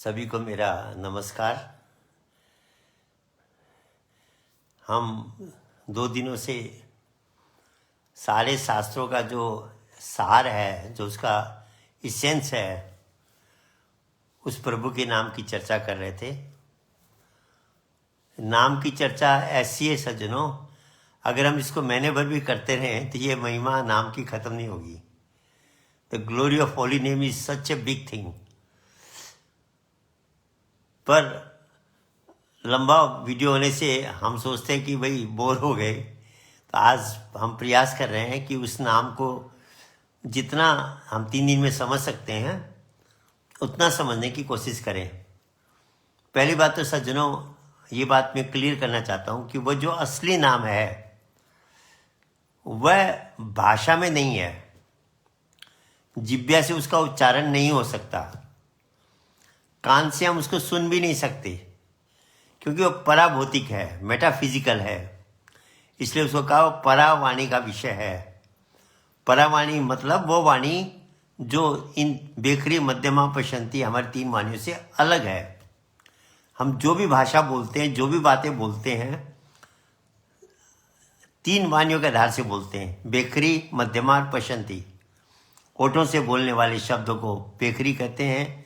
सभी को मेरा नमस्कार। हम 2 दिनों से सारे शास्त्रों का जो सार है, जो उसका इसेंस है, उस प्रभु के नाम की चर्चा कर रहे थे। नाम की चर्चा ऐसी है सज्जनों, अगर हम इसको महीने भर भी करते रहें तो ये महिमा नाम की खत्म नहीं होगी। The glory of holy name is such a big thing. पर लंबा वीडियो होने से हम सोचते हैं कि भाई बोर हो गए, तो आज हम प्रयास कर रहे हैं कि उस नाम को जितना हम 3 दिन में समझ सकते हैं उतना समझने की कोशिश करें। पहली बात तो सज्जनों, ये बात मैं क्लियर करना चाहता हूँ कि वह जो असली नाम है वह भाषा में नहीं है, जिह्वा से उसका उच्चारण नहीं हो सकता, कान से हम उसको सुन भी नहीं सकते, क्योंकि वो पराभौतिक है, मेटाफिजिकल है। इसलिए उसको कहा वो परावाणी का विषय है। परावाणी मतलब वो वाणी जो इन बेखरी मध्यमा पशंती हमारी 3 वाणियों से अलग है। हम जो भी भाषा बोलते हैं, जो भी बातें बोलते हैं, 3 वाणियों के आधार से बोलते हैं, बेखरी मध्यमा और पशंती। होठों से बोलने वाले शब्दों को बेखरी कहते हैं,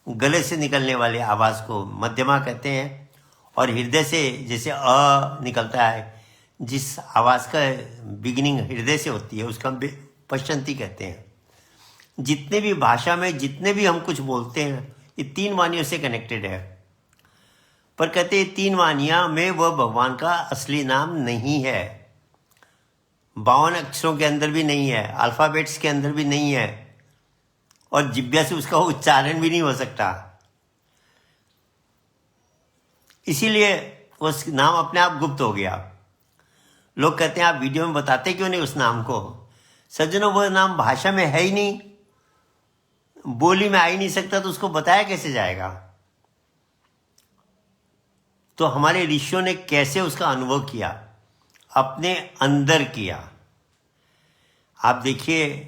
गले से निकलने वाले आवाज़ को मध्यमा कहते हैं, और हृदय से जैसे अ निकलता है, जिस आवाज़ का बिगिनिंग हृदय से होती है, उसका पश्चंती कहते हैं। जितने भी भाषा में जितने भी हम कुछ बोलते हैं, ये 3 वाणियों से कनेक्टेड है। पर कहते हैं 3 वाणियाँ में वह भगवान का असली नाम नहीं है। 52 अक्षरों के अंदर भी नहीं है, अल्फ़ाबेट्स के अंदर भी नहीं है, और जिह्वा से उसका उच्चारण भी नहीं हो सकता। इसीलिए उस नाम अपने आप गुप्त हो गया। लोग कहते हैं आप वीडियो में बताते क्यों नहीं उस नाम को? सज्जनों, वह नाम भाषा में है ही नहीं, बोली में आ ही नहीं सकता, तो उसको बताया कैसे जाएगा? तो हमारे ऋषियों ने कैसे उसका अनुभव किया? अपने अंदर किया। आप देखिए,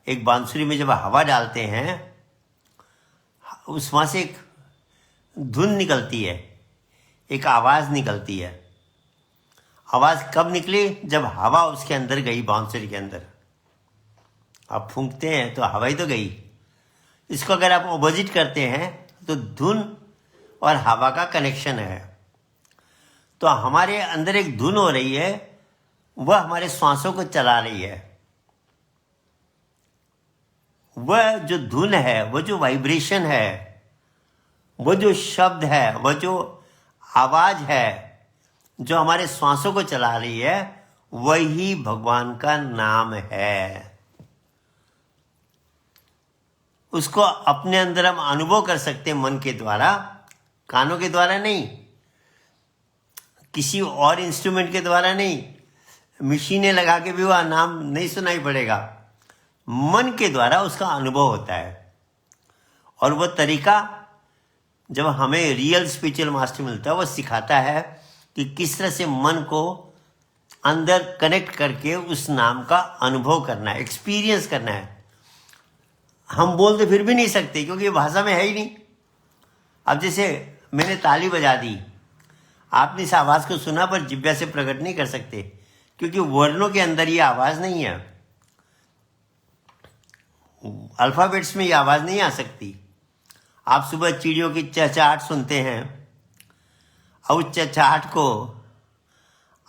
एक बांसुरी में जब हवा डालते हैं, उसमें से एक धुन निकलती है, एक आवाज़ निकलती है। आवाज़ कब निकली? जब हवा उसके अंदर गई, बांसुरी के अंदर। आप फूंकते हैं तो हवा ही तो गई। इसको अगर आप ऑपोजिट करते हैं तो धुन और हवा का कनेक्शन है। तो हमारे अंदर एक धुन हो रही है, वह हमारे श्वासों को चला रही है। वह जो धुन है, वह जो वाइब्रेशन है, वह जो शब्द है, वह जो आवाज है जो हमारे श्वासों को चला रही है, वही भगवान का नाम है। उसको अपने अंदर हम अनुभव कर सकते हैं मन के द्वारा, कानों के द्वारा नहीं, किसी और इंस्ट्रूमेंट के द्वारा नहीं, मशीनें लगा के भी वह नाम नहीं सुनाई पड़ेगा। मन के द्वारा उसका अनुभव होता है। और वह तरीका जब हमें रियल स्पिरिचुअल मास्टर मिलता है, वह सिखाता है कि किस तरह से मन को अंदर कनेक्ट करके उस नाम का अनुभव करना है, एक्सपीरियंस करना है। हम बोल तो फिर भी नहीं सकते, क्योंकि भाषा में है ही नहीं। अब जैसे मैंने ताली बजा दी, आपने इस आवाज़ को सुना, पर जिह्वा से प्रकट नहीं कर सकते, क्योंकि वर्णों के अंदर ये आवाज़ नहीं है। अल्फ़ाबेट्स में ये आवाज़ नहीं आ सकती। आप सुबह चिड़ियों की चहचहाट सुनते हैं, और उस चहचहाट को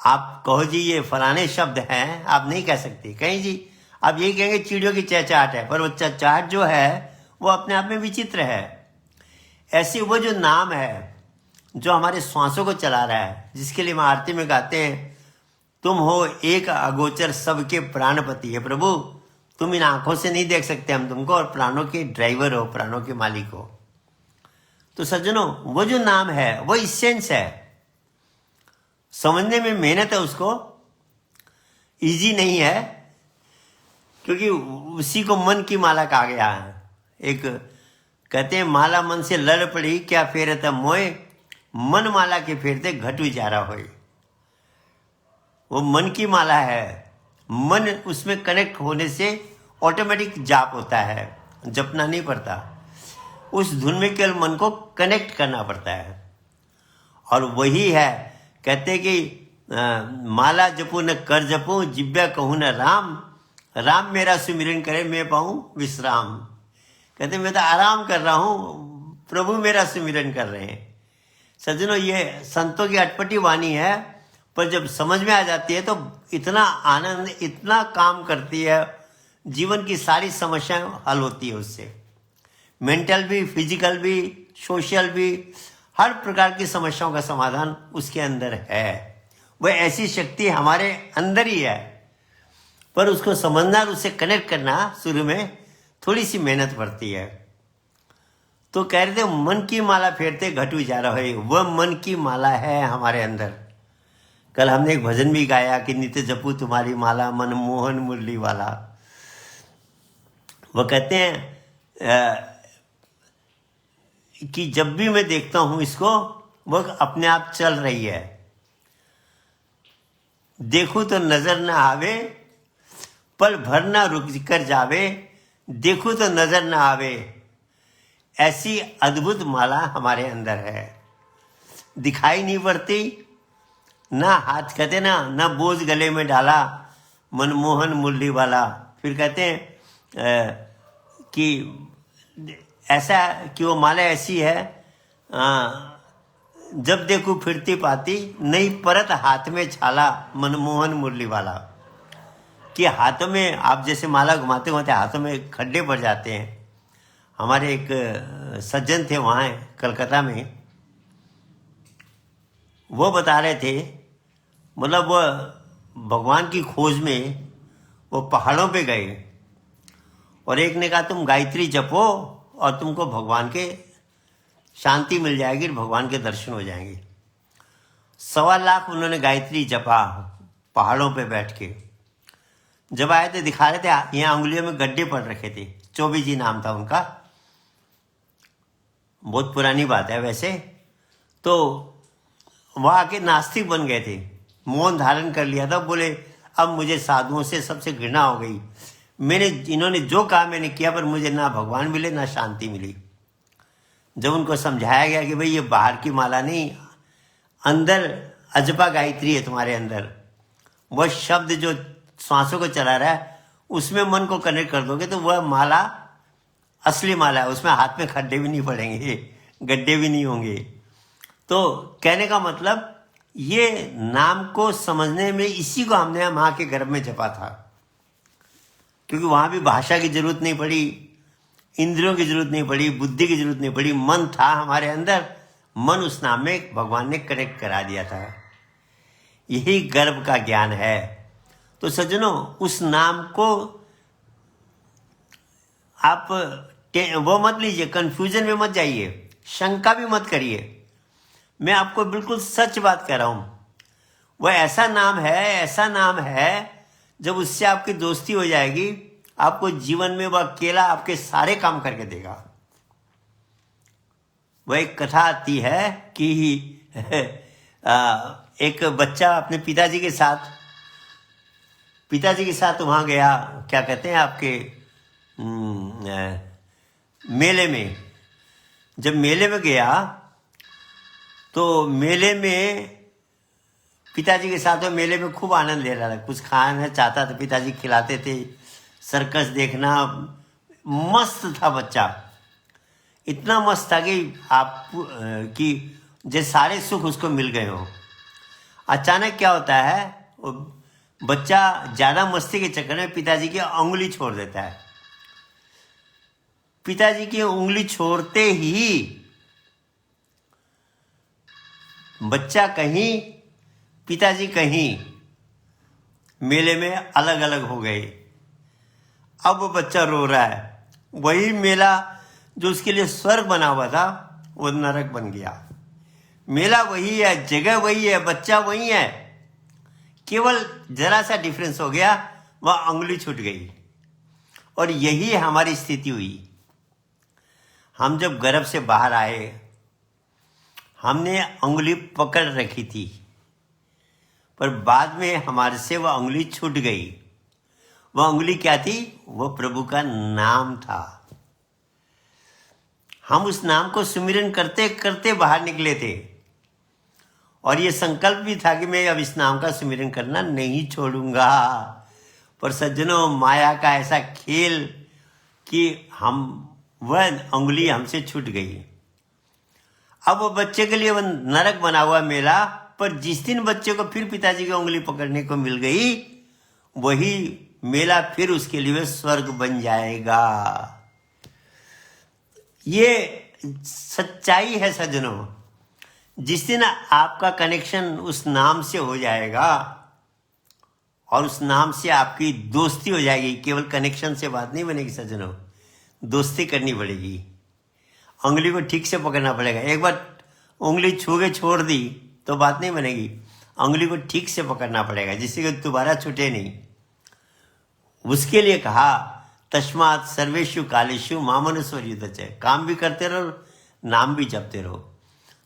आप कहो जी ये फलाने शब्द हैं, आप नहीं कह सकते। कहीं जी आप यही कहेंगे चिड़ियों की चहचहाट है, पर वो चहचहाट जो है वो अपने आप में विचित्र है। ऐसे वो जो नाम है जो हमारे श्वासों को चला रहा है, जिसके लिए हम आरती में गाते हैं, तुम हो एक अगोचर सबके प्राणपति है प्रभु। तुम इन आंखों से नहीं देख सकते हम तुमको, और प्राणों के ड्राइवर हो, प्राणों के मालिक हो। तो सज्जनों, वो जो नाम है वो इसेंस है। समझने में मेहनत है, उसको इजी नहीं है, क्योंकि उसी को मन की माला कहा गया है। एक कहते हैं माला मन से लड़ पड़ी, क्या फेरत मोए, मन माला के फेरते घट विचारा होए। वो मन की माला है, मन उसमें कनेक्ट होने से ऑटोमेटिक जाप होता है, जपना नहीं पड़ता। उस धुन में केवल मन को कनेक्ट करना पड़ता है। और वही है, कहते कि माला जपू न कर जपू, जिब्या कहूँ न राम, राम मेरा सुमिरन करे मैं पाऊँ विश्राम। कहते मैं तो आराम कर रहा हूँ, प्रभु मेरा सुमिरन कर रहे हैं। सज्जनों, ये संतों की अटपटी वाणी है, पर जब समझ में आ जाती है तो इतना आनंद, इतना काम करती है, जीवन की सारी समस्याएं हल होती है उससे। मेंटल भी, फिजिकल भी, सोशल भी, हर प्रकार की समस्याओं का समाधान उसके अंदर है। वह ऐसी शक्ति हमारे अंदर ही है, पर उसको समझना और उससे कनेक्ट करना शुरू में थोड़ी सी मेहनत पड़ती है। तो कह रहे थे मन की माला फेरते घटू जा रहा है, वह मन की माला है हमारे अंदर। कल हमने एक भजन भी गाया कि नित्य जपू तुम्हारी माला, मन मोहन मुरली वाला। वह कहते हैं कि जब भी मैं देखता हूं इसको, वह अपने आप चल रही है। देखूं तो नजर ना आवे, पल भर ना रुक कर जावे, देखूं तो नजर ना आवे, ऐसी अद्भुत माला हमारे अंदर है। दिखाई नहीं पड़ती, ना हाथ, कहते ना बोझ गले में डाला, मनमोहन मुरली वाला। फिर कहते हैं कि ऐसा कि वो माला ऐसी है, जब देखो फिरती पाती, नहीं परत हाथ में छाला, मनमोहन मुरली वाला। कि हाथों में आप जैसे माला घुमाते घुमाते हाथों में खड्डे पड़ जाते हैं। हमारे एक सज्जन थे वहाँ कलकत्ता में, वो बता रहे थे, मतलब वो भगवान की खोज में वो पहाड़ों पे गए और एक ने कहा तुम गायत्री जपो और तुमको भगवान के शांति मिल जाएगी, भगवान के दर्शन हो जाएंगे। 1.25 लाख उन्होंने गायत्री जपा पहाड़ों पे बैठ के। जब आए थे दिखा रहे थे, यहाँ उंगलियों में गड्ढे पड़ रखे थे। चौबी जी नाम था उनका, बहुत पुरानी बात है वैसे। तो वहाँ आके नास्तिक बन गए थे, मौन धारण कर लिया था। बोले अब मुझे साधुओं से सबसे घृणा हो गई, इन्होंने जो कहा मैंने किया, पर मुझे ना भगवान मिले ना शांति मिली। जब उनको समझाया गया कि भाई ये बाहर की माला नहीं, अंदर अजपा गायत्री है तुम्हारे अंदर, वह शब्द जो श्वासों को चला रहा है, उसमें मन को कनेक्ट कर दोगे तो वह माला असली माला है। उसमें हाथ में खड्डे भी नहीं पड़ेंगे, गड्ढे भी नहीं होंगे। तो कहने का मतलब, ये नाम को समझने में इसी को हमने माँ के गर्भ में जपा था, क्योंकि वहां भी भाषा की जरूरत नहीं पड़ी, इंद्रियों की जरूरत नहीं पड़ी, बुद्धि की जरूरत नहीं पड़ी। मन था हमारे अंदर, मन उस नाम में भगवान ने कनेक्ट करा दिया था। यही गर्भ का ज्ञान है। तो सज्जनों, उस नाम को आप वो मत लीजिए, कंफ्यूजन में मत जाइए, शंका भी मत करिए। मैं आपको बिल्कुल सच बात कह रहा हूं। वह ऐसा नाम है, ऐसा नाम है, जब उससे आपकी दोस्ती हो जाएगी, आपको जीवन में वह अकेला आपके सारे काम करके देगा। वह एक कथा आती है कि एक बच्चा अपने पिताजी के साथ वहां गया, क्या कहते हैं आपके मेले में। जब मेले में गया तो मेले में पिताजी के साथ मेले में खूब आनंद ले रहा था, कुछ खाना चाहता था, पिताजी खिलाते थे। सर्कस देखना, मस्त था बच्चा, इतना मस्त था कि जैसे सारे सुख उसको मिल गए हो। अचानक क्या होता है, वो बच्चा ज्यादा मस्ती के चक्कर में पिताजी की उंगली छोड़ देता है। पिताजी की उंगली छोड़ते ही बच्चा कहीं, पिताजी कहीं, मेले में अलग अलग हो गए। अब वो बच्चा रो रहा है। वही मेला जो उसके लिए स्वर्ग बना हुआ था, वो नरक बन गया। मेला वही है, जगह वही है, बच्चा वही है, केवल जरा सा डिफरेंस हो गया, वह उंगली छूट गई। और यही हमारी स्थिति हुई। हम जब गर्भ से बाहर आए, हमने उंगली पकड़ रखी थी, पर बाद में हमारे से वह उंगली छूट गई। वह उंगली क्या थी? वह प्रभु का नाम था। हम उस नाम को सुमिरन करते करते बाहर निकले थे, और ये संकल्प भी था कि मैं अब इस नाम का सुमिरन करना नहीं छोड़ूंगा। पर सज्जनों, माया का ऐसा खेल कि वह अंगुली हमसे छूट गई। अब वो बच्चे के लिए वह नरक बना हुआ मेला, पर जिस दिन बच्चे को फिर पिताजी की उंगली पकड़ने को मिल गई, वही मेला फिर उसके लिए स्वर्ग बन जाएगा। ये सच्चाई है सज्जनों। जिस दिन आपका कनेक्शन उस नाम से हो जाएगा और उस नाम से आपकी दोस्ती हो जाएगी, केवल कनेक्शन से बात नहीं बनेगी सज्जनों, दोस्ती करनी पड़ेगी। उंगली को ठीक से पकड़ना पड़ेगा। एक बार उंगली छू के छोड़ दी तो बात नहीं बनेगी, उंगली को ठीक से पकड़ना पड़ेगा जिससे कि दोबारा छूटे नहीं। उसके लिए कहा तस्मात् सर्वेषु कालेषु मामनुस्मरेत्, काम भी करते रहो, नाम भी जपते रहो।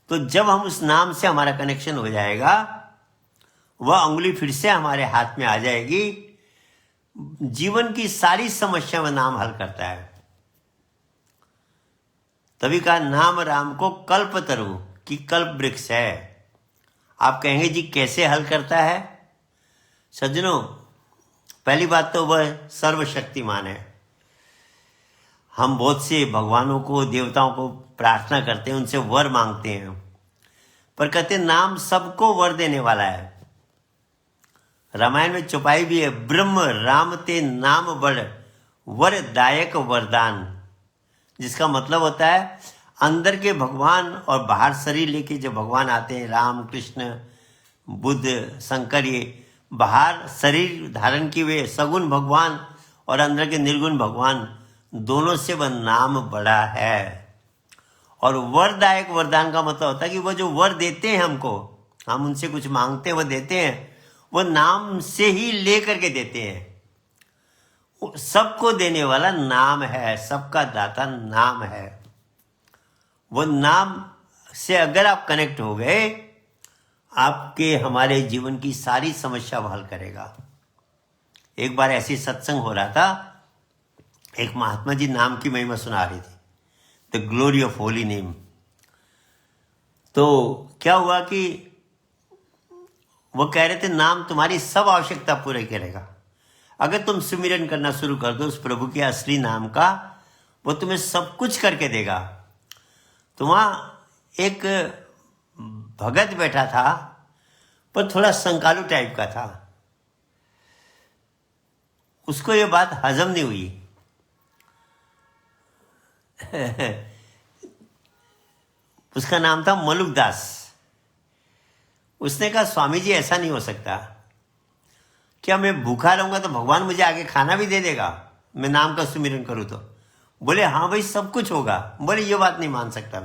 तो जब हम उस नाम से हमारा कनेक्शन हो जाएगा, वह उंगली फिर से हमारे हाथ में आ जाएगी। जीवन की सारी समस्या में नाम हल करता है। तभी कहा नाम राम को कल्पतरु की कल्प वृक्ष है। आप कहेंगे जी कैसे हल करता है? सज्जनों, पहली बात तो वह सर्वशक्तिमान है। हम बहुत से भगवानों को, देवताओं को प्रार्थना करते हैं, उनसे वर मांगते हैं, पर कहते हैं नाम सबको वर देने वाला है। रामायण में चौपाई भी है, ब्रह्म राम ते नाम बड़ वरदायक वरदान, जिसका मतलब होता है अंदर के भगवान और बाहर शरीर लेके जो भगवान आते हैं, राम कृष्ण बुद्ध शंकर, ये बाहर शरीर धारण किए हुए सगुण भगवान और अंदर के निर्गुण भगवान, दोनों से वह नाम बड़ा है। और वरदायक वरदान का मतलब होता है कि वो जो वर देते हैं हमको, हम उनसे कुछ मांगते हैं, वो देते हैं, वो नाम से ही ले करके देते हैं। सबको देने वाला नाम है, सबका दाता नाम है। वो नाम से अगर आप कनेक्ट हो गए, आपके हमारे जीवन की सारी समस्या हल करेगा। एक बार ऐसी सत्संग हो रहा था, एक महात्मा जी नाम की महिमा सुना रही थी, the glory of holy name. तो क्या हुआ कि वो कह रहे थे नाम तुम्हारी सब आवश्यकता पूरी करेगा। अगर तुम सुमिरन करना शुरू कर दो उस प्रभु के असली नाम का, वो तुम्हें सब कुछ करके देगा। तो वहां एक भगत बैठा था, पर थोड़ा संकालू टाइप का था। उसको ये बात हजम नहीं हुई। उसका नाम था मलुकदास। उसने कहा स्वामी जी ऐसा नहीं हो सकता, क्या मैं भूखा रहूंगा तो भगवान मुझे आगे खाना भी दे देगा, मैं नाम का सुमिरन करूं तो? बोले हाँ भाई सब कुछ होगा। बोले ये बात नहीं मान सकता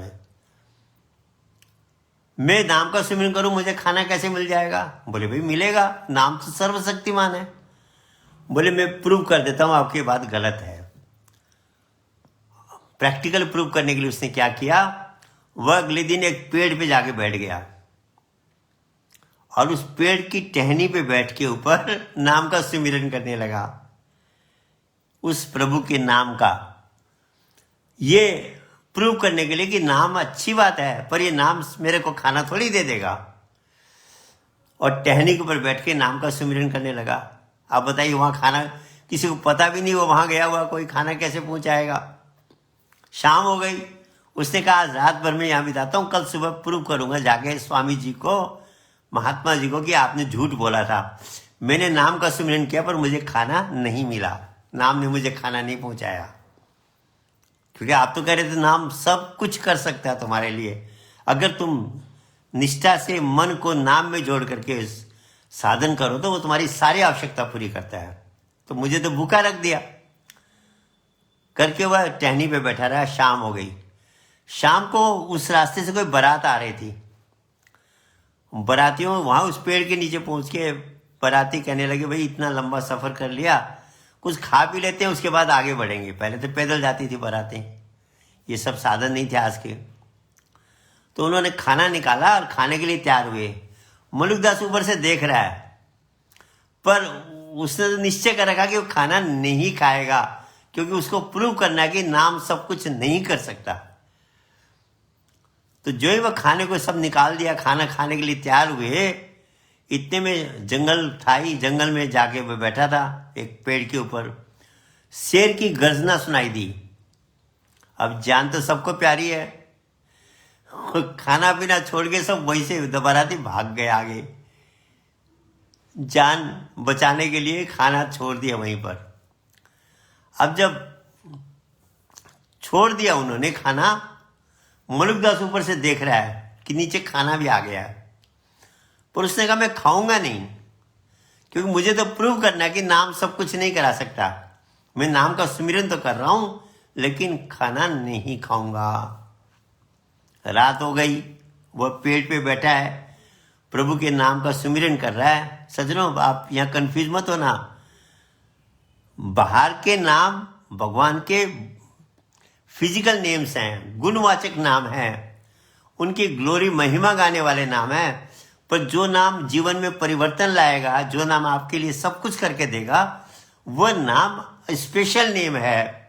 मैं नाम का सुमिरन करूं मुझे खाना कैसे मिल जाएगा? बोले भाई मिलेगा, नाम तो सर्वशक्तिमान है। बोले मैं प्रूव कर देता हूं आपकी बात गलत है। प्रैक्टिकल प्रूव करने के लिए उसने क्या किया, वह अगले दिन एक पेड़ पे जाके बैठ गया और उस पेड़ की टहनी पे बैठ के ऊपर नाम का सुमिरन करने लगा, उस प्रभु के नाम का। ये प्रूव करने के लिए कि नाम अच्छी बात है, पर ये नाम मेरे को खाना थोड़ी दे देगा। और टहनी के ऊपर बैठ के नाम का सुमिरन करने लगा। आप बताइए वहां खाना किसी को पता भी नहीं, वो वहां गया हुआ, कोई खाना कैसे पहुंचाएगा? शाम हो गई। उसने कहा आज रात भर में यहां बिताता हूं, कल सुबह प्रूव करूंगा जाके स्वामी जी को, महात्मा जी को, कि आपने झूठ बोला था। मैंने नाम का सुमिरन किया पर मुझे खाना नहीं मिला, नाम ने मुझे खाना नहीं पहुंचाया। क्योंकि आप तो कह रहे थे नाम सब कुछ कर सकता है तुम्हारे लिए, अगर तुम निष्ठा से मन को नाम में जोड़ करके साधन करो तो वो तुम्हारी सारी आवश्यकता पूरी करता है। तो मुझे तो भूखा रख दिया करके वह टहनी पे बैठा रहा। शाम हो गई। शाम को उस रास्ते से कोई बारात आ रही थी। बारातियों वहां उस पेड़ के नीचे पहुंच के बाराती कहने लगे भाई इतना लंबा सफर कर लिया, कुछ खा पी लेते हैं उसके बाद आगे बढ़ेंगे। पहले तो पैदल जाती थी बारातें, ये सब साधन नहीं थे आज के। तो उन्होंने खाना निकाला और खाने के लिए तैयार हुए। मलुकदास ऊपर से देख रहा है, पर उसने तो निश्चय कर रखा कि वो खाना नहीं खाएगा, क्योंकि उसको प्रूव करना है कि नाम सब कुछ नहीं कर सकता। तो जो ही वह खाने को सब निकाल दिया, खाना खाने के लिए तैयार हुए, इतने में जंगल था ही, जंगल में जाके वह बैठा था एक पेड़ के ऊपर। शेर की गर्जना सुनाई दी। अब जान तो सबको प्यारी है, खाना पीना छोड़ के सब वहीं से दोबाराती भाग गए आगे, जान बचाने के लिए खाना छोड़ दिया वहीं पर। अब जब छोड़ दिया उन्होंने खाना, मलुकदास ऊपर से देख रहा है कि नीचे खाना भी आ गया है, पर उसने कहा मैं खाऊंगा नहीं, क्योंकि मुझे तो प्रूव करना है कि नाम सब कुछ नहीं करा सकता। मैं नाम का सुमिरन तो कर रहा हूं, लेकिन खाना नहीं खाऊंगा। रात हो गई, वह पेड़ पे बैठा है, प्रभु के नाम का सुमिरन कर रहा है। सज्जनों, आप यहां कंफ्यूज मत होना। बाहर के नाम भगवान के फिजिकल नेम्स हैं, गुणवाचक नाम हैं, उनकी ग्लोरी महिमा गाने वाले नाम हैं। पर जो नाम जीवन में परिवर्तन लाएगा, जो नाम आपके लिए सब कुछ करके देगा, वह नाम स्पेशल नेम है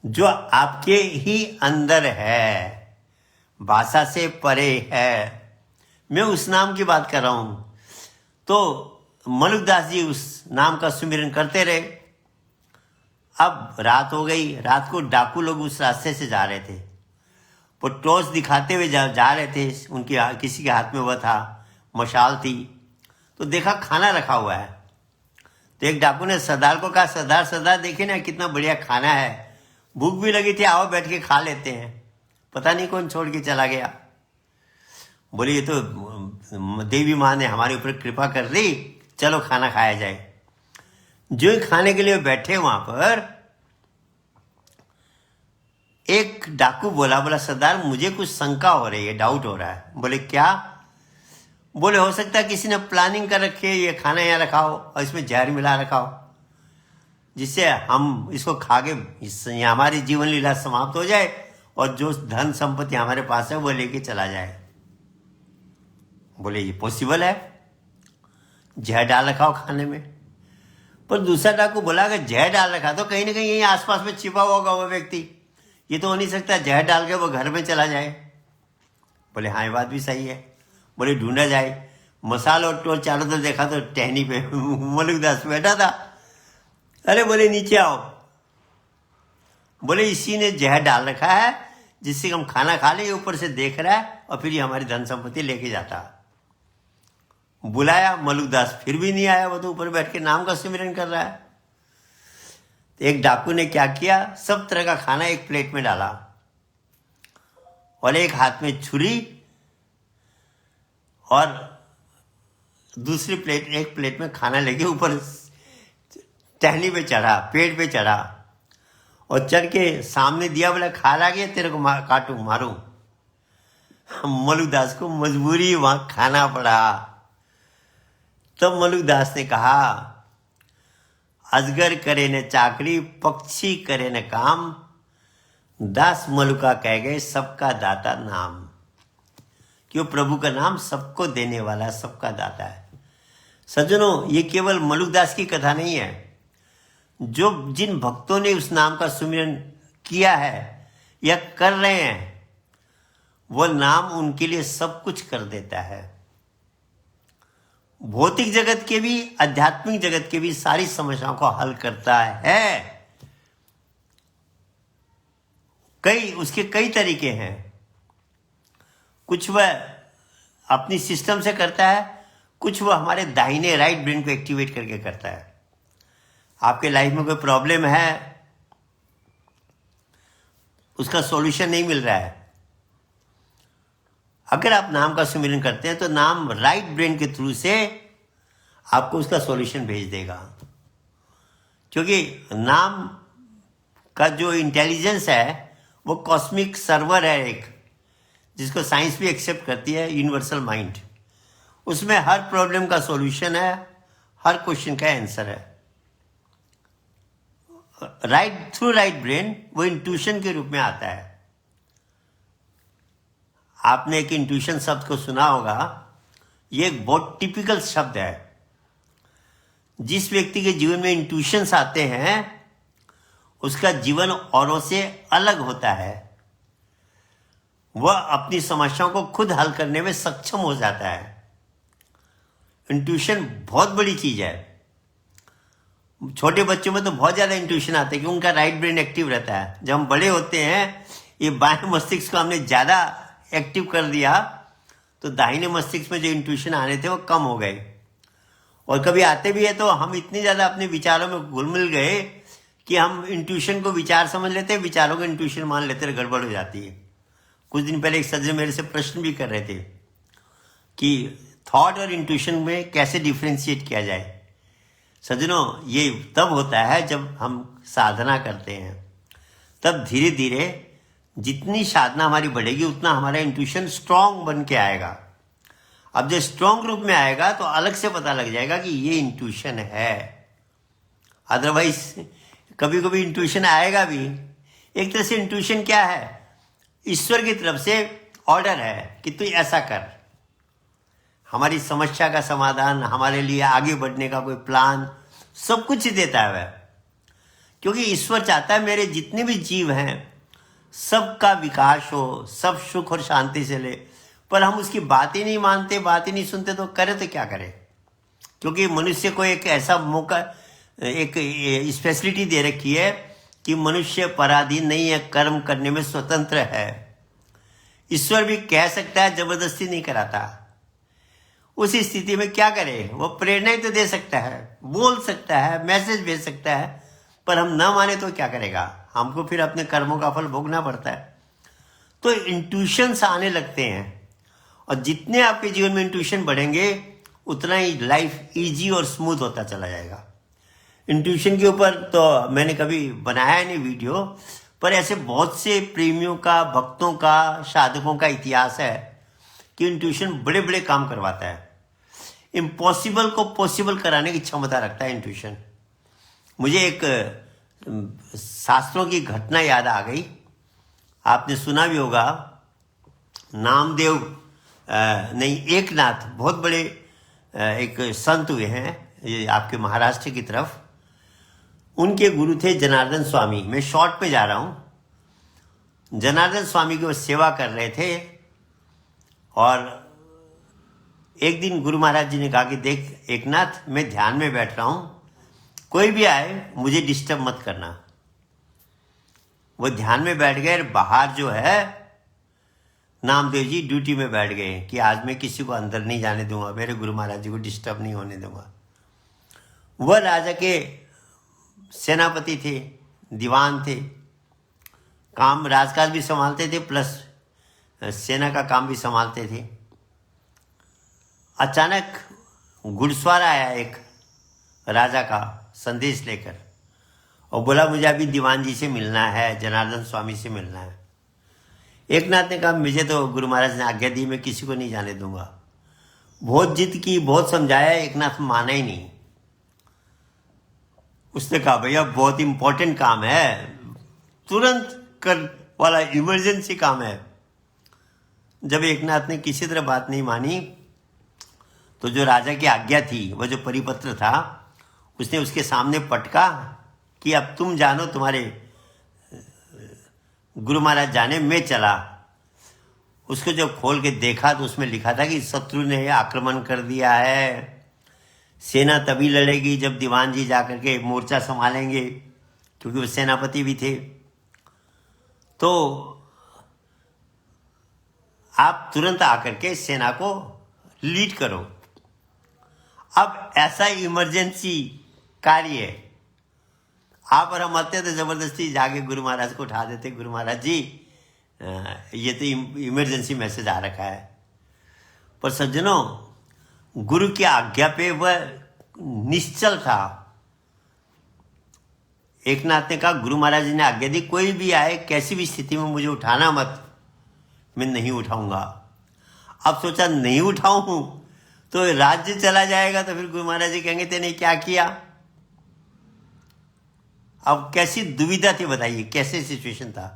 जो आपके ही अंदर है, भाषा से परे है। मैं उस नाम की बात कर रहा हूं। तो मलुकदास जी उस नाम का सुमिरन करते रहे। अब रात हो गई, रात को डाकू लोग उस रास्ते से जा रहे थे, वो टॉर्च दिखाते हुए जा रहे थे। उनकी किसी के हाथ में वह था, मशाल थी। तो देखा खाना रखा हुआ है। तो एक डाकू ने सरदार को कहा, सरदार सरदार देखिए ना कितना बढ़िया खाना है, भूख भी लगी थी, आओ बैठ के खा लेते हैं। पता नहीं कौन छोड़ के चला गया। बोले ये तो देवी माँ ने हमारे ऊपर कृपा कर दी, चलो खाना खाया जाए। जो ही खाने के लिए बैठे वहां पर, एक डाकू बोला सरदार मुझे कुछ शंका हो रही है, डाउट हो रहा है। बोले क्या? बोले हो सकता है किसी ने प्लानिंग कर रखी है, ये खाना यहाँ रखा हो और इसमें जहर मिला रखा हो, जिससे हम इसको खा के हमारी जीवन लीला समाप्त हो जाए और जो धन संपत्ति हमारे पास है वो लेके चला जाए। बोले ये पॉसिबल है, जहर डाल रखा हो खाने में। पर दूसरा डाकू बोला अगर जहर डाल रखा तो कहीं ना कहीं यहीं आसपास में छिपा होगा वो व्यक्ति, ये तो हो नहीं सकता जहर डाल के वो घर में चला जाए। बोले हाँ ये बात भी सही है। बोले ढूंढा जाए। मसाल और टोल चारों तरफ देखा तो टहनी पे मलुकदास बैठा था। अरे बोले नीचे आओ। बोले इसी ने जहर डाल रखा है जिससे हम खाना खा ले, ऊपर से देख रहा है और फिर ये हमारी धन संपत्ति लेके जाता। बुलाया, मलुकदास फिर भी नहीं आया, वो तो ऊपर बैठ के नाम का सिमरन कर रहा है। तो एक डाकू ने क्या किया, सब तरह का खाना एक प्लेट में डाला और एक हाथ में छुरी और दूसरी प्लेट, एक प्लेट में खाना लेके ऊपर टहनी पे चढ़ा, पेड़ पे चढ़ा और चढ़ के सामने दिया। बोला खा ला गया, तेरे को काटू मारू। मलुकदास को मजबूरी वहां खाना पड़ा। तब मलुकदास ने कहा अजगर करे न चाकरी, पक्षी करे न काम, दास मलुका कह गए सबका दाता नाम। क्यों? प्रभु का नाम सबको देने वाला, सबका दाता है। सज्जनों, ये केवल मलुकदास की कथा नहीं है। जो जिन भक्तों ने उस नाम का सुमिरन किया है या कर रहे हैं, वो नाम उनके लिए सब कुछ कर देता है। भौतिक जगत के भी, आध्यात्मिक जगत के भी सारी समस्याओं को हल करता है। उसके कई तरीके हैं। कुछ वह अपनी सिस्टम से करता है, कुछ वह हमारे दाहिने राइट ब्रेन को एक्टिवेट करके करता है। आपके लाइफ में कोई प्रॉब्लम है, उसका सॉल्यूशन नहीं मिल रहा है, अगर आप नाम का सुमिरन करते हैं तो नाम राइट ब्रेन के थ्रू से आपको उसका सॉल्यूशन भेज देगा। क्योंकि नाम का जो इंटेलिजेंस है वो कॉस्मिक सर्वर है एक, जिसको साइंस भी एक्सेप्ट करती है, यूनिवर्सल माइंड। उसमें हर प्रॉब्लम का सॉल्यूशन है, हर क्वेश्चन का आंसर है। राइट थ्रू राइट ब्रेन वो इंट्यूशन के रूप में आता है। आपने एक इंट्यूशन शब्द को सुना होगा, ये एक बहुत टिपिकल शब्द है। जिस व्यक्ति के जीवन में इंट्यूशंस आते हैं उसका जीवन औरों से अलग होता है। वह अपनी समस्याओं को खुद हल करने में सक्षम हो जाता है। इंट्यूशन बहुत बड़ी चीज है। छोटे बच्चों में तो बहुत ज्यादा इंट्यूशन आता है कि उनका राइट ब्रेन एक्टिव रहता है। जब हम बड़े होते हैं, ये बाएं मस्तिष्क को हमने ज्यादा एक्टिव कर दिया, तो दाहिने मस्तिष्क में जो इंट्यूशन आने थे वो कम हो गए। और कभी आते भी है तो हम इतने ज्यादा अपने विचारों में घुल मिल गए कि हम इंट्यूशन को विचार समझ लेते हैं, विचारों को इंट्यूशन मान लेते हैं, गड़बड़ हो जाती है। कुछ दिन पहले एक सज्जन मेरे से प्रश्न भी कर रहे थे कि थॉट और इंट्यूशन में कैसे डिफ्रेंशिएट किया जाए। सज्जनों, ये तब होता है जब हम साधना करते हैं, तब धीरे धीरे जितनी साधना हमारी बढ़ेगी उतना हमारा इंट्यूशन स्ट्रांग बन के आएगा। अब जब स्ट्रांग रूप में आएगा तो अलग से पता लग जाएगा कि ये इंट्यूशन है। अदरवाइज कभी कभी इंट्यूशन आएगा भी। एक तरह से इंट्यूशन क्या है? ईश्वर की तरफ से ऑर्डर है कि तू ऐसा कर। हमारी समस्या का समाधान, हमारे लिए आगे बढ़ने का कोई प्लान, सब कुछ देता है वह। क्योंकि ईश्वर चाहता है मेरे जितने भी जीव हैं सबका विकास हो, सब सुख और शांति से ले। पर हम उसकी बात ही नहीं मानते, बात ही नहीं सुनते, तो करे तो क्या करें? क्योंकि मनुष्य को एक ऐसा मौका, एक स्पेशलिटी दे रखी है कि मनुष्य पराधीन नहीं है, कर्म करने में स्वतंत्र है। ईश्वर भी कह सकता है, जबरदस्ती नहीं कराता। उस स्थिति में क्या करे? वो प्रेरणा ही तो दे सकता है, बोल सकता है, मैसेज भेज सकता है, पर हम ना माने तो क्या करेगा? हमको फिर अपने कर्मों का फल भोगना पड़ता है। तो इंट्यूशंस आने लगते हैं, और जितने आपके जीवन में इंट्यूशन बढ़ेंगे उतना ही लाइफ इजी और स्मूथ होता चला जाएगा। इंट्यूशन के ऊपर तो मैंने कभी बनाया नहीं वीडियो, पर ऐसे बहुत से प्रेमियों का, भक्तों का, साधकों का इतिहास है कि इंट्यूशन बड़े बड़े काम करवाता है। इम्पॉसिबल को पॉसिबल कराने की क्षमता रखता है इंट्यूशन। मुझे एक शास्त्रों की घटना याद आ गई। आपने सुना भी होगा, नामदेव नहीं, एकनाथ, बहुत बड़े एक संत हुए हैं ये आपके महाराष्ट्र की तरफ। उनके गुरु थे जनार्दन स्वामी। मैं शॉर्ट में जा रहा हूं। जनार्दन स्वामी की वो सेवा कर रहे थे, और एक दिन गुरु महाराज जी ने कहा कि देख एकनाथ, मैं ध्यान में बैठ रहा हूं, कोई भी आए मुझे डिस्टर्ब मत करना। वो ध्यान में बैठ गए। बाहर जो है नामदेव जी ड्यूटी में बैठ गए कि आज मैं किसी को अंदर नहीं जाने दूंगा, मेरे गुरु महाराज जी को डिस्टर्ब नहीं होने दूंगा। वह राजा के सेनापति थे, दीवान थे, काम राजकाज भी संभालते थे, प्लस सेना का काम भी संभालते थे। अचानक घुड़सवार आया एक राजा का संदेश लेकर, और बोला मुझे अभी दीवान जी से मिलना है, जनार्दन स्वामी से मिलना है। एकनाथ ने कहा मुझे तो गुरु महाराज ने आज्ञा दी, मैं किसी को नहीं जाने दूंगा। बहुत जिद की, बहुत समझाया, एकनाथ माना ही नहीं। उसने कहा भैया बहुत इंपॉर्टेंट काम है, तुरंत कर वाला इमरजेंसी काम है। जब एकनाथ ने किसी तरह बात नहीं मानी, तो जो राजा की आज्ञा थी, वह जो परिपत्र था, उसने उसके सामने पटका कि अब तुम जानो, तुम्हारे गुरु महाराज जाने, मैं चला। उसको जब खोल के देखा तो उसमें लिखा था कि शत्रु ने आक्रमण कर दिया है, सेना तभी लड़ेगी जब दीवान जी जाकर के मोर्चा संभालेंगे, क्योंकि वो सेनापति भी थे। तो आप तुरंत आकर के सेना को लीड करो। अब ऐसा इमरजेंसी कार्य है, आप और हम आते तो जबरदस्ती जाके गुरु महाराज को उठा देते, गुरु महाराज जी ये तो इमरजेंसी मैसेज आ रखा है। पर सज्जनों, गुरु की आज्ञा पे वह निश्चल था। एकनाथ ने कहा गुरु महाराज जी ने आज्ञा दी, कोई भी आए, कैसी भी स्थिति में मुझे उठाना मत, मैं नहीं उठाऊंगा। अब सोचा नहीं उठाऊं तो राज्य चला जाएगा, तो फिर गुरु महाराज जी कहेंगे तेने क्या किया। अब कैसी दुविधा थी बताइए, कैसे सिचुएशन था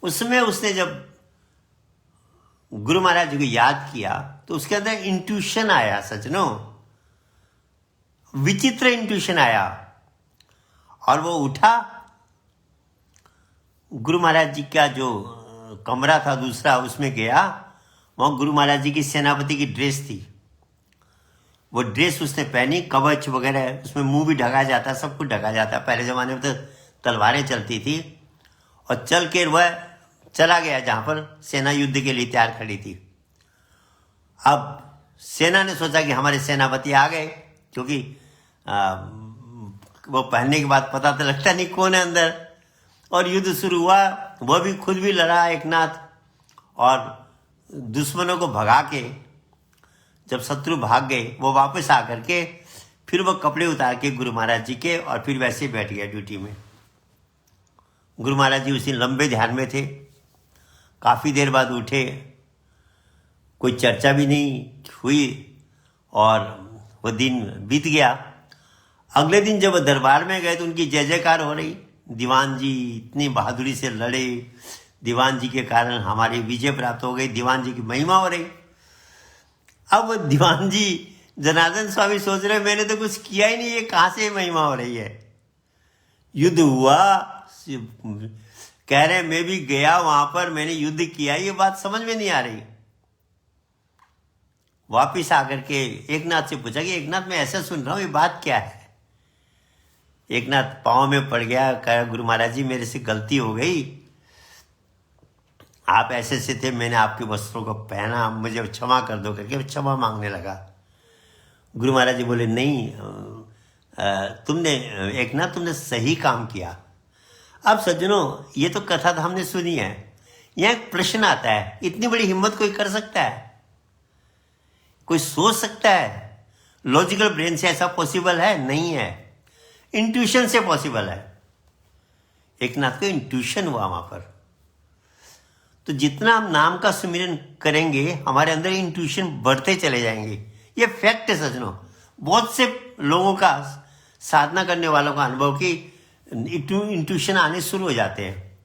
उसमें। उसने जब गुरु महाराज जी को याद किया तो उसके अंदर इंट्यूशन आया, सज्जनों, विचित्र इंट्यूशन आया, और वो उठा। गुरु महाराज जी का जो कमरा था दूसरा, उसमें गया। वहाँ गुरु महाराज जी की सेनापति की ड्रेस थी, वो ड्रेस उसने पहनी, कवच वगैरह, उसमें मुंह भी ढका जाता, सब कुछ ढका जाता। पहले ज़माने में तो तलवारें चलती थी। और चल के वह चला गया जहाँ पर सेना युद्ध के लिए तैयार खड़ी थी। अब सेना ने सोचा कि हमारे सेनापति आ गए, क्योंकि वो पहनने के बाद पता तो लगता नहीं कौन है अंदर। और युद्ध शुरू हुआ, वह भी खुद भी लड़ा एकनाथ, और दुश्मनों को भगा के जब शत्रु भाग गए, वो वापस आकर के फिर वो कपड़े उतार के गुरु महाराज जी के, और फिर वैसे ही बैठ गया ड्यूटी में। गुरु महाराज जी उसी लंबे ध्यान में थे। काफ़ी देर बाद उठे, कोई चर्चा भी नहीं हुई, और वो दिन बीत गया। अगले दिन जब वो दरबार में गए तो उनकी जय जयकार हो रही। दीवान जी इतनी बहादुरी से लड़े, दीवान जी के कारण हमारी विजय प्राप्त हो गई, दीवान जी की महिमा हो रही। अब दीवान जी जनार्दन स्वामी सोच रहे मैंने तो कुछ किया ही नहीं, ये कहाँ से महिमा हो रही है। युद्ध हुआ, कह रहे मैं भी गया वहां पर, मैंने युद्ध किया, ये बात समझ में नहीं आ रही। वापिस आकर के एकनाथ से पूछा कि एकनाथ मैं ऐसा सुन रहा हूं, ये बात क्या है। एकनाथ पांव में पड़ गया, कहा गुरु महाराज जी मेरे से गलती हो गई, आप ऐसे से थे, मैंने आपके वस्त्रों को पहना, मुझे क्षमा कर दो करके क्षमा मांगने लगा। गुरु महाराज जी बोले नहीं, तुमने एकनाथ तुमने सही काम किया। अब सज्जनों, ये तो कथा तो हमने सुनी है, यहाँ एक प्रश्न आता है, इतनी बड़ी हिम्मत कोई कर सकता है? कोई सोच सकता है? लॉजिकल ब्रेन से ऐसा पॉसिबल है? नहीं है। इंट्यूशन से पॉसिबल है। एकनाथ को इंट्यूशन हुआ वहां पर। तो जितना हम नाम का सुमिरन करेंगे, हमारे अंदर इंट्यूशन बढ़ते चले जाएंगे। ये फैक्ट है सज्जनों। बहुत से लोगों का, साधना करने वालों का अनुभव कि इंट्यूशन आने शुरू हो जाते हैं।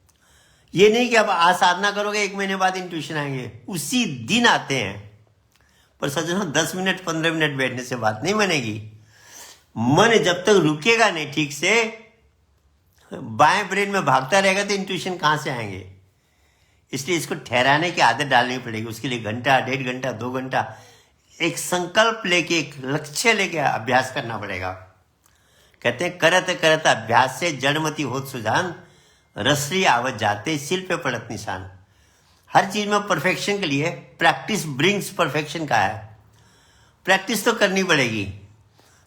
ये नहीं कि अब आज साधना करोगे 1 महीने बाद इंट्यूशन आएंगे, उसी दिन आते हैं। पर सज्जनों 10 मिनट 15 मिनट बैठने से बात नहीं बनेगी। मन जब तक रुकेगा नहीं ठीक से, बाएं ब्रेन में भागता रहेगा, तो इंट्यूशन कहां से आएंगे। इसलिए इसको ठहराने की आदत डालनी पड़ेगी। उसके लिए घंटा, 1.5 घंटा, 2 घंटा एक संकल्प लेके, एक लक्ष्य लेके अभ्यास करना पड़ेगा। कहते हैं करत करत अभ्यास से जड़मती होत सुजान, रसरी आवत जाते शिल पे पड़त निशान। हर चीज में परफेक्शन के लिए प्रैक्टिस ब्रिंग्स परफेक्शन का है। प्रैक्टिस तो करनी पड़ेगी।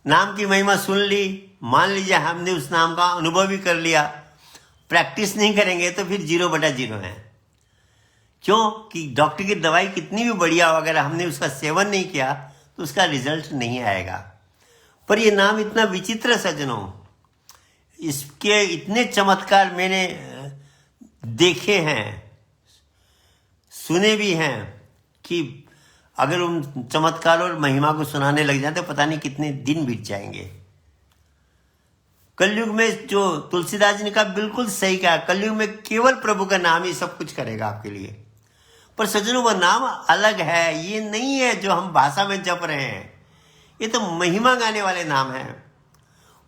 नाम की महिमा सुन ली, मान लीजिए हमने उस नाम का अनुभव भी कर लिया, प्रैक्टिस नहीं करेंगे तो फिर 0/0 है। क्यों कि डॉक्टर की दवाई कितनी भी बढ़िया हो, अगर हमने उसका सेवन नहीं किया तो उसका रिजल्ट नहीं आएगा। पर ये नाम इतना विचित्र सज्जनों, इसके इतने चमत्कार मैंने देखे हैं, सुने भी हैं, कि अगर उन चमत्कार और महिमा को सुनाने लग जाते पता नहीं कितने दिन बीत जाएंगे। कलयुग में जो तुलसीदास जी ने कहा बिल्कुल सही कहा, कलयुग में केवल प्रभु का नाम ही सब कुछ करेगा आपके लिए। पर सज्जनों वह नाम अलग है, ये नहीं है जो हम भाषा में जप रहे हैं। ये तो महिमा गाने वाले नाम है।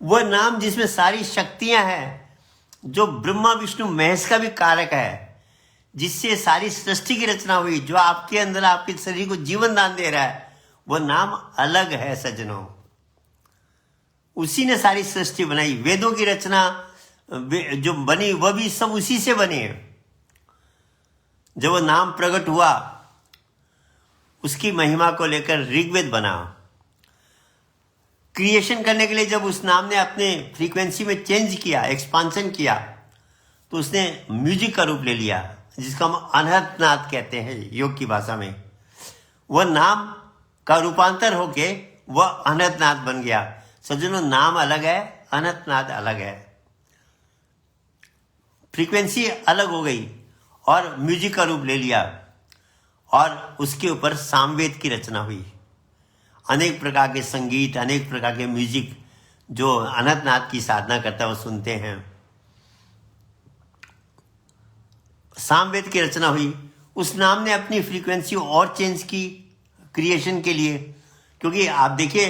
वह नाम जिसमें सारी शक्तियां हैं, जो ब्रह्मा विष्णु महेश का भी कारक है, जिससे सारी सृष्टि की रचना हुई, जो आपके अंदर आपके शरीर को जीवन दान दे रहा है, वह नाम अलग है सज्जनों। उसी ने सारी सृष्टि बनाई, वेदों की रचना जो बनी वह भी सब उसी से बनी है। जब वो नाम प्रकट हुआ, उसकी महिमा को लेकर ऋग्वेद बना। क्रिएशन करने के लिए जब उस नाम ने अपने फ्रीक्वेंसी में चेंज किया, एक्सपांशन किया, तो उसने म्यूजिक का रूप ले लिया, जिसको हम अनहतनाद कहते हैं योग की भाषा में। वह नाम का रूपांतर होके वह अनहतनाद बन गया। सज्जनों नाम अलग है, अनहतनाद अलग है। फ्रीक्वेंसी अलग हो गई और म्यूजिक का रूप ले लिया, और उसके ऊपर सामवेद की रचना हुई। अनेक प्रकार के संगीत, अनेक प्रकार के म्यूजिक जो अनंतनाथ की साधना करता है वो सुनते हैं। सामवेद की रचना हुई, उस नाम ने अपनी फ्रीक्वेंसी और चेंज की क्रिएशन के लिए, क्योंकि आप देखिए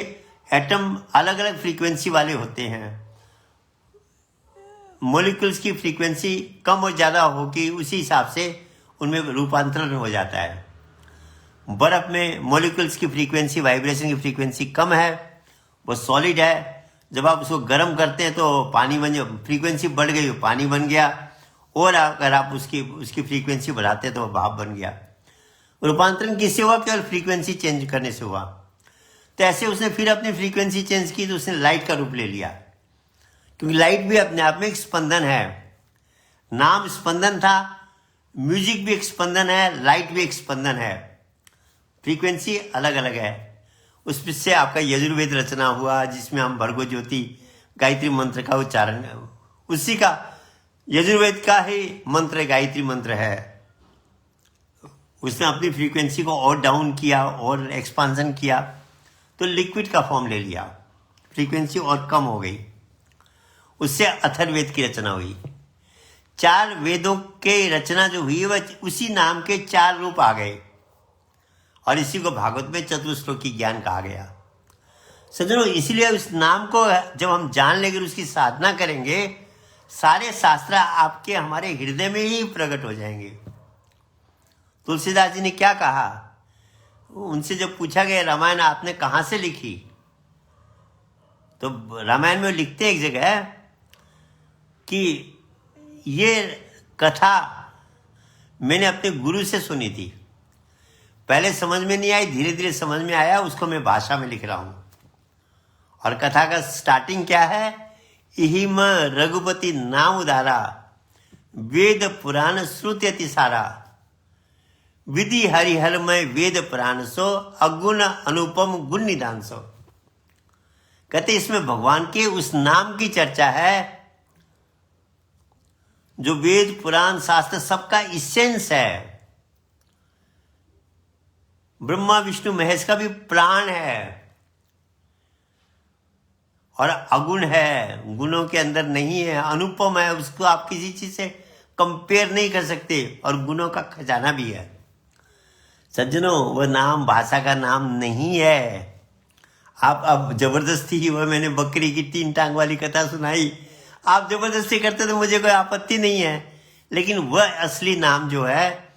एटम अलग अलग फ्रीक्वेंसी वाले होते हैं। मॉलिक्यूल्स की फ्रीक्वेंसी कम और ज़्यादा होगी, उसी हिसाब से उनमें रूपांतरण हो जाता है। बर्फ में मॉलिक्यूल्स की फ्रीक्वेंसी, वाइब्रेशन की फ्रीक्वेंसी कम है, वो सॉलिड है। जब आप उसको गर्म करते हैं तो पानी बन जाए, फ्रीक्वेंसी बढ़ गई, पानी बन गया। और अगर आप उसकी फ्रीक्वेंसी बढ़ाते हैं तो वो भाप बन गया। रूपांतरण किससे हुआ? केवल फ्रीक्वेंसी चेंज करने से हुआ। तो ऐसे उसने फिर अपनी फ्रीक्वेंसी चेंज की तो उसने लाइट का रूप ले लिया, क्योंकि लाइट भी अपने आप में एक स्पंदन है। नाम स्पंदन था, म्यूजिक भी एक स्पंदन है, लाइट भी एक स्पंदन है। फ्रीक्वेंसी अलग अलग है। उससे आपका यजुर्वेद रचना हुआ, जिसमें हम भर्गो ज्योति गायत्री मंत्र का उच्चारण, उसी का यजुर्वेद का ही मंत्र गायत्री मंत्र है। उसने अपनी फ्रीक्वेंसी को और डाउन किया और एक्सपांसन किया तो लिक्विड का फॉर्म ले लिया, फ्रीक्वेंसी और कम हो गई। उससे अथर्ववेद की रचना हुई। 4 वेदों के रचना जो हुई वह उसी नाम के 4 रूप आ गए, और इसी को भागवत में चतुश्लोकी ज्ञान कहा गया। सज्जनों, इसलिए उस नाम को जब हम जान लेंगे, उसकी साधना करेंगे, सारे शास्त्र आपके हमारे हृदय में ही प्रकट हो जाएंगे। तुलसीदास जी ने क्या कहा? उनसे जब पूछा गया रामायण आपने कहां से लिखी, तो रामायण में लिखते हैं एक जगह कि ये कथा मैंने अपने गुरु से सुनी थी। पहले समझ में नहीं आई, धीरे धीरे समझ में आया, उसको मैं भाषा में लिख रहा हूं। और कथा का स्टार्टिंग क्या है? इहिम रघुपति नाम उदारा, वेद पुराण श्रुत्यति सारा, विधि हरिहरमय वेद पुराण सो, अगुण अनुपम गुण निदान सो। कहते इसमें भगवान के उस नाम की चर्चा है जो वेद पुराण शास्त्र सबका इसेंस है। ब्रह्मा विष्णु महेश का भी प्राण है, और अगुण है, गुणों के अंदर नहीं है, अनुपम है, उसको आप किसी चीज से कंपेयर नहीं कर सकते, और गुणों का खजाना भी है। सज्जनों, वह नाम भाषा का नाम नहीं है। आप अब जबरदस्ती ही, वह मैंने बकरी की 3 टांग वाली कथा सुनाई, आप जबरदस्ती करते तो मुझे कोई आपत्ति नहीं है, लेकिन वह असली नाम जो है,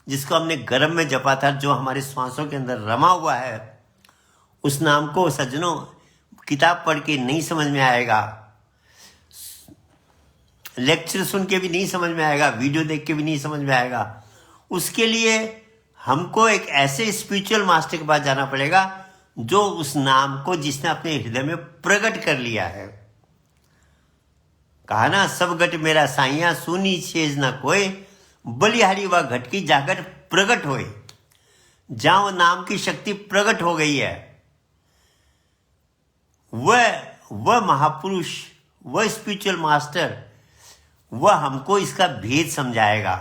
जिसको हमने गर्भ में जपा था, जो हमारे श्वासों के अंदर रमा हुआ है, उस नाम को सज्जनों किताब पढ़ के नहीं समझ में आएगा, लेक्चर सुन के भी नहीं समझ में आएगा, वीडियो देख के भी नहीं समझ में आएगा। उसके लिए हमको एक ऐसे स्पिरिचुअल मास्टर के पास जाना पड़ेगा जो उस नाम को, जिसने अपने हृदय में प्रकट कर लिया है। कहा ना, सब घट मेरा साइया, सुनी छेज ना कोई, बलिहारी व घट की जागट प्रकट होए। जहां वो नाम की शक्ति प्रकट हो गई है, वह महापुरुष, वह स्पिरिचुअल मास्टर, वह हमको इसका भेद समझाएगा।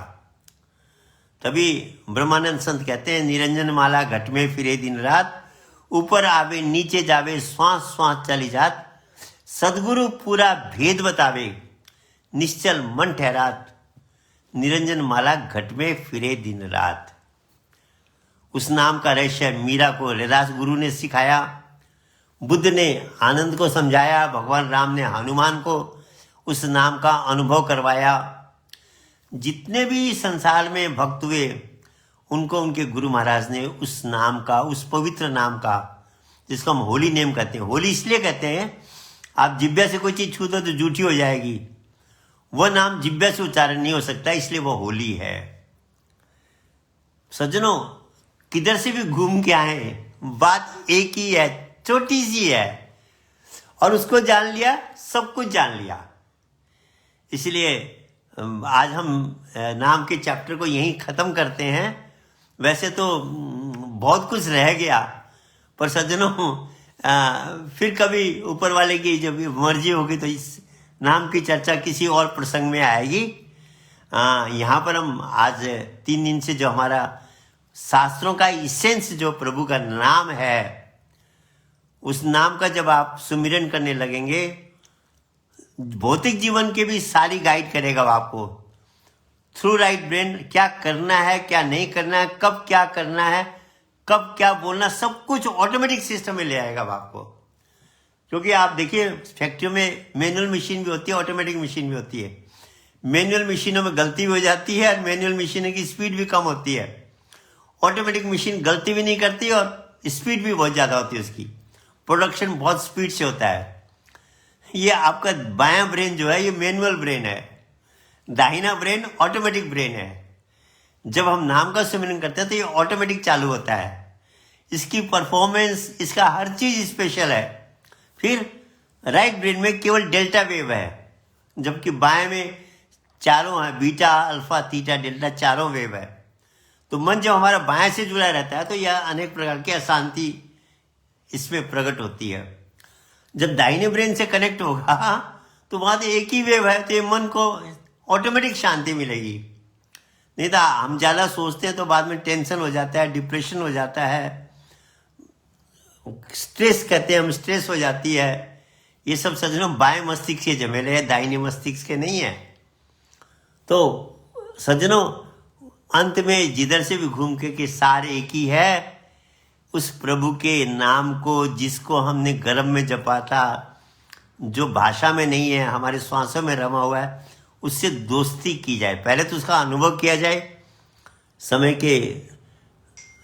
तभी ब्रह्मानंद संत कहते हैं, निरंजन माला घट में फिरे दिन रात, ऊपर आवे नीचे जावे, श्वास श्वास चली जात, सदगुरु पूरा भेद बतावे, निश्चल मन ठहरात, निरंजन माला घट में फिरे दिन रात। उस नाम का रहस्य मीरा को रैदास गुरु ने सिखाया, बुद्ध ने आनंद को समझाया, भगवान राम ने हनुमान को उस नाम का अनुभव करवाया। जितने भी संसार में भक्त हुए, उनको उनके गुरु महाराज ने उस नाम का, उस पवित्र नाम का, जिसको हम होली नेम कहते हैं, होली इसलिए कहते हैं, आप जिब्या से कोई चीज छू दो तो झूठी हो जाएगी, वह नाम जिब्या से उच्चारण नहीं हो सकता, इसलिए वह होली है। सज्जनों, किधर से भी घूम के आए, बात एक ही है, छोटी सी है, और उसको जान लिया, सब कुछ जान लिया। इसलिए आज हम नाम के चैप्टर को यहीं खत्म करते हैं। वैसे तो बहुत कुछ रह गया, पर सज्जनों फिर कभी ऊपर वाले की जब मर्जी होगी तो इस नाम की चर्चा किसी और प्रसंग में आएगी। यहाँ पर हम आज 3 दिन से जो हमारा शास्त्रों का इसेंस, जो प्रभु का नाम है, उस नाम का जब आप सुमिरन करने लगेंगे, भौतिक जीवन के भी सारी गाइड करेगा आपको। थ्रू राइट ब्रेन, क्या करना है, क्या नहीं करना है, कब क्या करना है, कब क्या बोलना, सब कुछ ऑटोमेटिक सिस्टम में ले आएगा आपको। क्योंकि आप देखिए, फैक्ट्रियों में मैनुअल मशीन भी होती है, ऑटोमेटिक मशीन भी होती है। मैनुअल मशीनों में गलती भी हो जाती है और मैनुअल मशीनों की स्पीड भी कम होती है। ऑटोमेटिक मशीन गलती भी नहीं करती और स्पीड भी बहुत ज़्यादा होती है, उसकी प्रोडक्शन बहुत स्पीड से होता है। ये आपका बायां ब्रेन जो है ये मैनुअल ब्रेन है, दाहिना ब्रेन ऑटोमेटिक ब्रेन है। जब हम नाम का सिमरन करते हैं तो ये ऑटोमेटिक चालू होता है, इसकी परफॉर्मेंस, इसका हर चीज स्पेशल है। फिर राइट ब्रेन में केवल डेल्टा वेव है, जबकि बाएं में चारों है, बीटा, अल्फा, थीटा, डेल्टा, चारों वेव है। तो मन जब हमारा बाएं से जुड़ा रहता है तो यह अनेक प्रकार की अशांति इसमें प्रकट होती है। जब दाहिने ब्रेन से कनेक्ट होगा तो वहां तो एक ही वेव है, तो ये मन को ऑटोमेटिक शांति मिलेगी। नहीं तो हम ज़्यादा सोचते हैं तो बाद में टेंशन हो जाता है, डिप्रेशन हो जाता है, स्ट्रेस कहते हैं हम, स्ट्रेस हो जाती है। ये सब सज्जनों बाएं मस्तिष्क के झमेले है, दाहिने मस्तिष्क के नहीं है। तो सज्जनों अंत में जिधर से भी घूम के कि सार एक ही है, उस प्रभु के नाम को जिसको हमने गर्भ में जपा था, जो भाषा में नहीं है, हमारे श्वासों में रमा हुआ है, उससे दोस्ती की जाए। पहले तो उसका अनुभव किया जाए समय के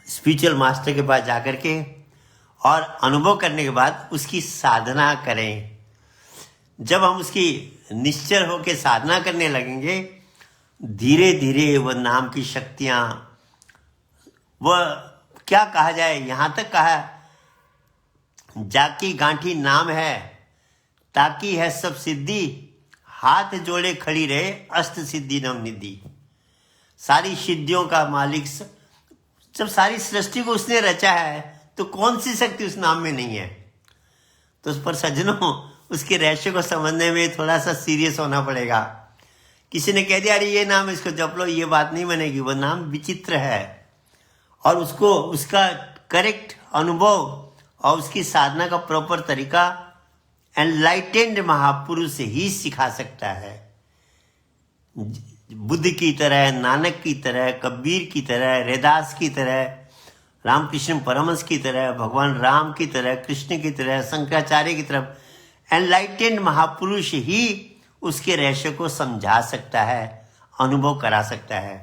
स्पिरिचुअल मास्टर के पास जाकर के, और अनुभव करने के बाद उसकी साधना करें। जब हम उसकी निश्चल होकर साधना करने लगेंगे, धीरे धीरे वह नाम की शक्तियां, वह क्या कहा जाए, यहां तक कहा जाकी गांठी नाम है, ताकि है सब सिद्धि, हाथ जोड़े खड़ी रहे, अष्ट सिद्धि नवनिधि। सारी सिद्धियों का मालिक, जब सारी सृष्टि को उसने रचा है तो कौन सी शक्ति उस नाम में नहीं है। तो उस पर सज्जनों उसके रहस्य को समझने में थोड़ा सा सीरियस होना पड़ेगा। किसी ने कह दिया अरे ये नाम इसको जप लो, ये बात नहीं बनेगी। वह नाम विचित्र है और उसको उसका करेक्ट अनुभव और उसकी साधना का प्रॉपर तरीका एनलाइटेंड महापुरुष ही सिखा सकता है। बुद्ध की तरह, नानक की तरह, कबीर की तरह, रैदास की तरह, रामकृष्ण परमहंस की तरह, भगवान राम की तरह, कृष्ण की तरह, शंकराचार्य की तरफ एनलाइटेंड महापुरुष ही उसके रहस्य को समझा सकता है, अनुभव करा सकता है।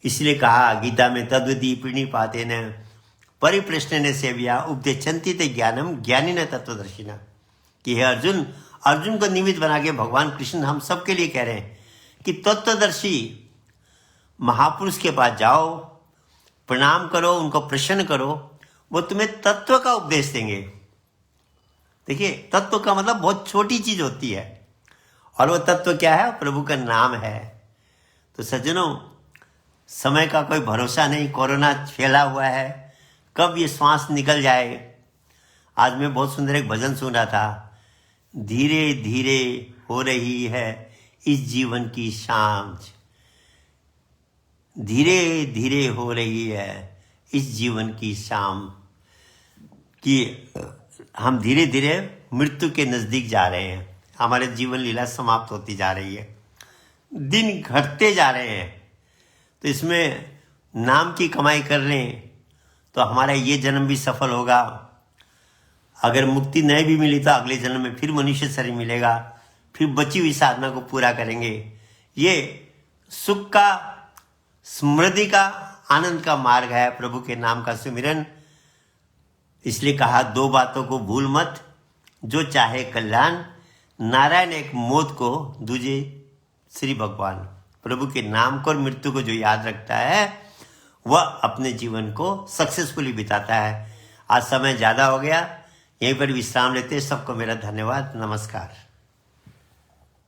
इसलिए कहा गीता में तद्वती प्रणिपातेन परिप्रश्नेन सेव्या उपदेशन्ति ते ज्ञानम ज्ञानिन तत्वदर्शिना, कि हे अर्जुन, अर्जुन को निमित्त बना के भगवान कृष्ण हम सबके लिए कह रहे हैं कि तत्वदर्शी महापुरुष के पास जाओ, प्रणाम करो, उनको प्रसन्न करो, वो तुम्हें तत्व का उपदेश देंगे। देखिए तत्व का मतलब बहुत छोटी चीज होती है, और वो तत्व क्या है? प्रभु का नाम है। तो सज्जनों समय का कोई भरोसा नहीं, कोरोना फैला हुआ है, कब ये श्वास निकल जाए। आज मैं बहुत सुंदर एक भजन सुन रहा था, धीरे धीरे हो रही है इस जीवन की शाम, धीरे धीरे हो रही है इस जीवन की शाम, कि हम धीरे धीरे मृत्यु के नजदीक जा रहे हैं, हमारे जीवन लीला समाप्त होती जा रही है, दिन घटते जा रहे हैं। तो इसमें नाम की कमाई कर लें तो हमारा ये जन्म भी सफल होगा। अगर मुक्ति नहीं भी मिली तो अगले जन्म में फिर मनुष्य शरीर मिलेगा, फिर बची हुई साधना को पूरा करेंगे। ये सुख का, समृद्धि का, आनंद का मार्ग है प्रभु के नाम का सुमिरन। इसलिए कहा दो बातों को भूल मत, जो चाहे कल्याण, नारायण एक मौत को, दूजे श्री भगवान। प्रभु के नाम को और मृत्यु को जो याद रखता है वह अपने जीवन को सक्सेसफुली बिताता है। आज समय ज़्यादा हो गया, यहीं पर विश्राम लेते हैं। सबको मेरा धन्यवाद, नमस्कार।